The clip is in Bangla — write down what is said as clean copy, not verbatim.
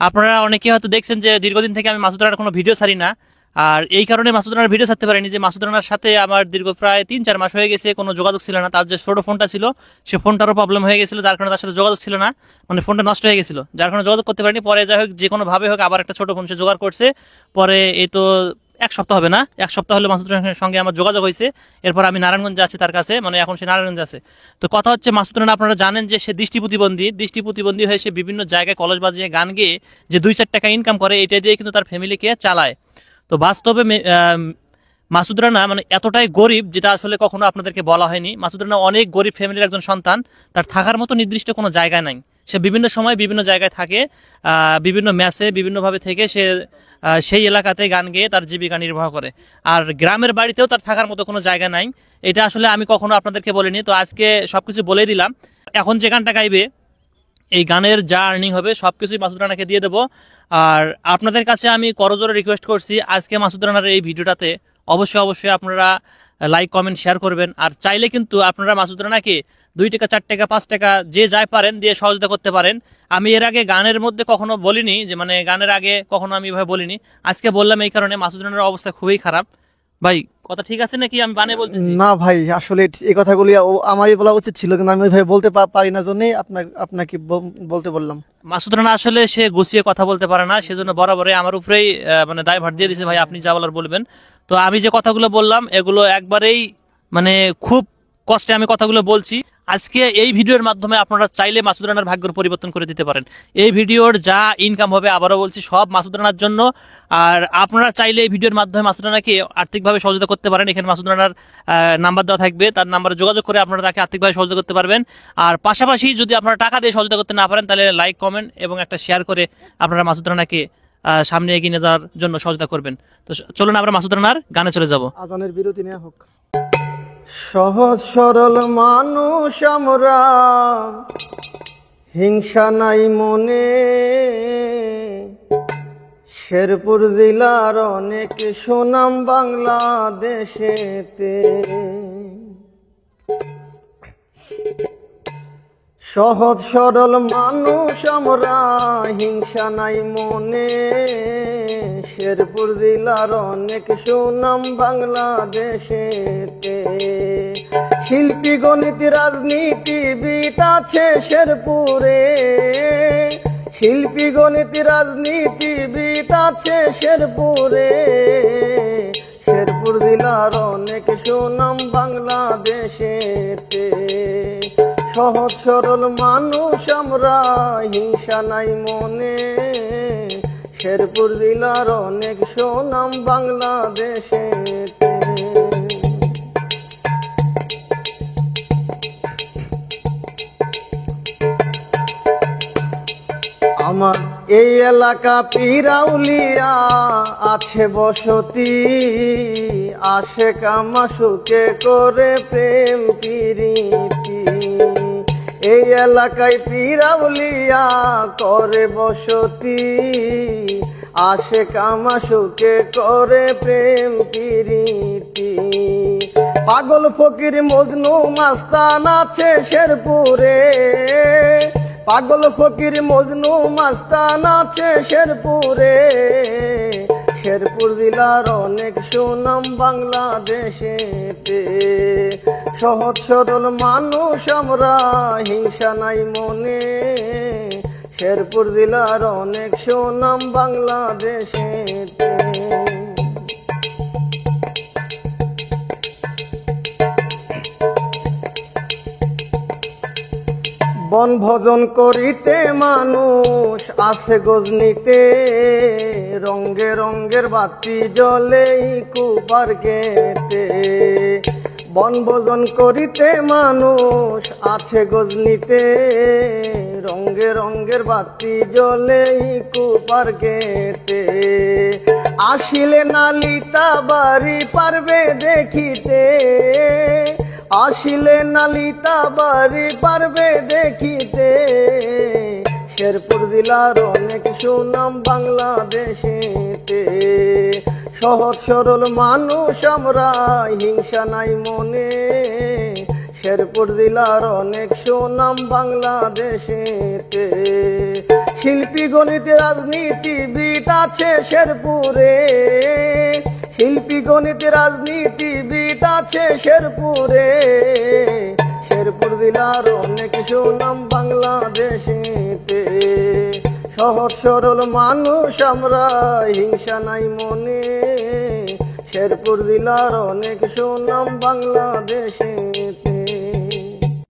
আপনারা অনেকে হয়তো দেখছেন যে দীর্ঘদিন থেকে আমি মাসুদ রানার কোনো ভিডিও ছাড়ি না। আর এই কারণে মাসুদ রানার ভিডিও ছাড়তে পারিনি যে মাসুদ রানার সাথে আমার দীর্ঘ প্রায় 3-4 মাস হয়ে গেছে কোনো যোগাযোগ ছিল না। তার যে ছোট ফোনটা ছিল সে ফোনটারও প্রবলেম হয়ে গেছিল, যার কারণে তার সাথে যোগাযোগ ছিল না, মানে ফোনটা নষ্ট হয়ে গেছিল, যার কারণে যোগাযোগ করতে পারিনি। পরে যাই হোক যে কোনো ভাবে হোক আবার একটা ছোট ফোন সে জোগাড় করছে। পরে এই তো এক সপ্তাহ হবে না, এক সপ্তাহ হলো মাসুদ রানার সঙ্গে আমার যোগাযোগ হয়েছে। এরপর আমি নারায়ণগঞ্জে আছি তার কাছে, মানে এখন সে নারায়ণগঞ্জে আছে। তো কথা হচ্ছে মাসুদ রানা আপনারা জানেন যে সে দৃষ্টি প্রতিবন্ধী হয়ে সে বিভিন্ন জায়গায় কলেজ বাজিয়ে গান গেয়ে যে 2-4 টাকা ইনকাম করে, এটা দিয়ে কিন্তু তার ফ্যামিলিকে চালায়। তো বাস্তবে মাসুদ রানা মানে এতটাই গরিব যেটা আসলে কখনো আপনাদেরকে বলা হয়নি। মাসুদ রানা অনেক গরিব ফ্যামিলির একজন সন্তান, তার থাকার মতো নির্দিষ্ট কোনো জায়গা নাই। সে বিভিন্ন সময় বিভিন্ন জায়গায় থাকে, বিভিন্ন ম্যাচে বিভিন্নভাবে থেকে সে সেই এলাকাতে গান গেয়ে তার জীবিকা নির্বাহ করে। আর গ্রামের বাড়িতেও তার থাকার মতো কোনো জায়গা নাই। এটা আসলে আমি কখনো আপনাদেরকে বলিনি, তো আজকে সবকিছু বলে দিলাম। এখন যে গানটা গাইবে এই গানের যা আর্নিং হবে সবকিছুই মাসুদ রানাকে দিয়ে দেবো। আর আপনাদের কাছে আমি করজোরে রিকোয়েস্ট করছি, আজকে মাসুদ রানার এই ভিডিওটাতে অবশ্যই আপনারা লাইক কমেন্ট শেয়ার করবেন। আর চাইলে কিন্তু আপনারা মাসুদ রানাকে 2 টাকা 4 টাকা 5 টাকা যে যাই পারেন দিয়ে সহযোগিতা করতে পারেন। আমি এর আগে গানের মধ্যে কখনো বলিনি যে, মানে গানের আগে কখনো আমি এভাবে বলিনি, আজকে বললাম এই কারণে। মাসুদ রানার অবস্থা খুবই খারাপ। ভাই কথা ঠিক আছে নাকি আমি বানিয়ে বলতেছি? না ভাই, আসলে এই কথাগুলি আমারই বলা উচিত ছিল, কিন্তু আমি ওইভাবে বলতে পারি না জন্যই আপনাকে বলতে বললাম। মাসুদ রানা আসলে সে গুছিয়ে কথা বলতে পারে না, সেজন্য বরাবরই আমার উপরেই মানে দায়ভার দিয়ে দিয়েছে, ভাই আপনি যা বলার বলবেন। তো আমি যে কথাগুলো বললাম এগুলো একবারেই মানে খুব কষ্টে আমি কথাগুলো বলছি। আজকে এই ভিডিওর মাধ্যমে আপনারা চাইলে মাসুদ রানার ভাগ্যের পরিবর্তন করে দিতে পারেন। এই ভিডিওর যা ইনকাম হবে আবারও বলছি সব মাসুদ রানার জন্য। আর আপনারা চাইলে এই ভিডিওর মাধ্যমে মাসুদ রানাকে আর্থিকভাবে সহযোগিতা করতে পারেন। এখানে মাসুদ রানার নাম্বার দেওয়া থাকবে, তার নাম্বারে যোগাযোগ করে আপনারা তাকে আর্থিকভাবে সহযোগিতা করতে পারবেন। আর পাশাপাশি যদি আপনারা টাকা দিয়ে সহযোগিতা করতে না পারেন তাহলে লাইক কমেন্ট এবং একটা শেয়ার করে আপনারা মাসুদ রানাকে সামনে এগিয়ে নিয়ে যাওয়ার জন্য সহযোগিতা করবেন। তো চলুন আমরা মাসুদ রানার গানে চলে যাব। আজানের বিরতি নেওয়া হোক। সহজ সরল মানুষ আমরা, হিংসা নাই মনে, শেরপুর জেলার অনেক সুনাম বাংলাদেশেতে। সহজ সরল মানুষ আমরা, হিংসা নাই মনে, শেরপুর জেলার অনেক সুনাম বাংলাদেশেতে। শিল্পী গণিত রাজনীতিবিদ আছে শেরপুরে, শিল্পী গণিত রাজনীতিবিদ আছে শেরপুরে। শেরপুর জেলার অনেক সুনাম বাংলাদেশেতে। সহজ সরল মানুষ আমরা, হিংসা নাই মনে, শেরপুর জেলার অনেক সুনাম বাংলাদেশেতে। আমার এই এলাকা পিরাউলিয়া আছে বসতি, আশেক আমাশুকে করে প্রেম প্রীতি। এই এলাকায় পিরাউলিয়া করে বসতি, আশেক আমাশুকে করে প্রেম প্রীতি। পাগল ফকির মজনু মাস্তান আছে শেরপুরে, পাগল ফকির মজনু মাস্তান আছে শেরপুরে। শেরপুর জেলার অনেক সুনাম বাংলাদেশেতে। সহজ সরল মানুষ আমরা, হিংসা নাই মনে, শেরপুর জেলার অনেক সুনাম বাংলাদেশেতে। বনভোজন করিতে মানুষ আছে গজনিতে, রঙে রঙের বাতি জ্বলে কুপার গেটে। বনভোজন করিতে মানুষ আছে গজনিতে, রঙে রঙের বাতি জ্বলে কুপার গেটে। আসিলে নালিতা বাড়ি পারবে দেখিতে, আসিলে নালিতা বাড়ি পারবে দেখিতে। শেরপুর জেলার অনেক সুনাম বাংলাদেশেতে। সহজ সরল মানুষ আমরা, হিংসা নাই মনে, শেরপুর জেলার অনেক সুনাম বাংলাদেশেতে। শিল্পী গণিত রাজনীতিবিদ আছে শেরপুরে, শিল্পী গণিত রাজনীতিবিদ আছে শেরপুরে। শেরপুর জেলার অনেক সুনাম বাংলাদেশেতে, সহজ সরল মানুষ আমরা, হিংসা নাই মনে। শেরপুর জেলার অনেক সুনাম বাংলাদেশে।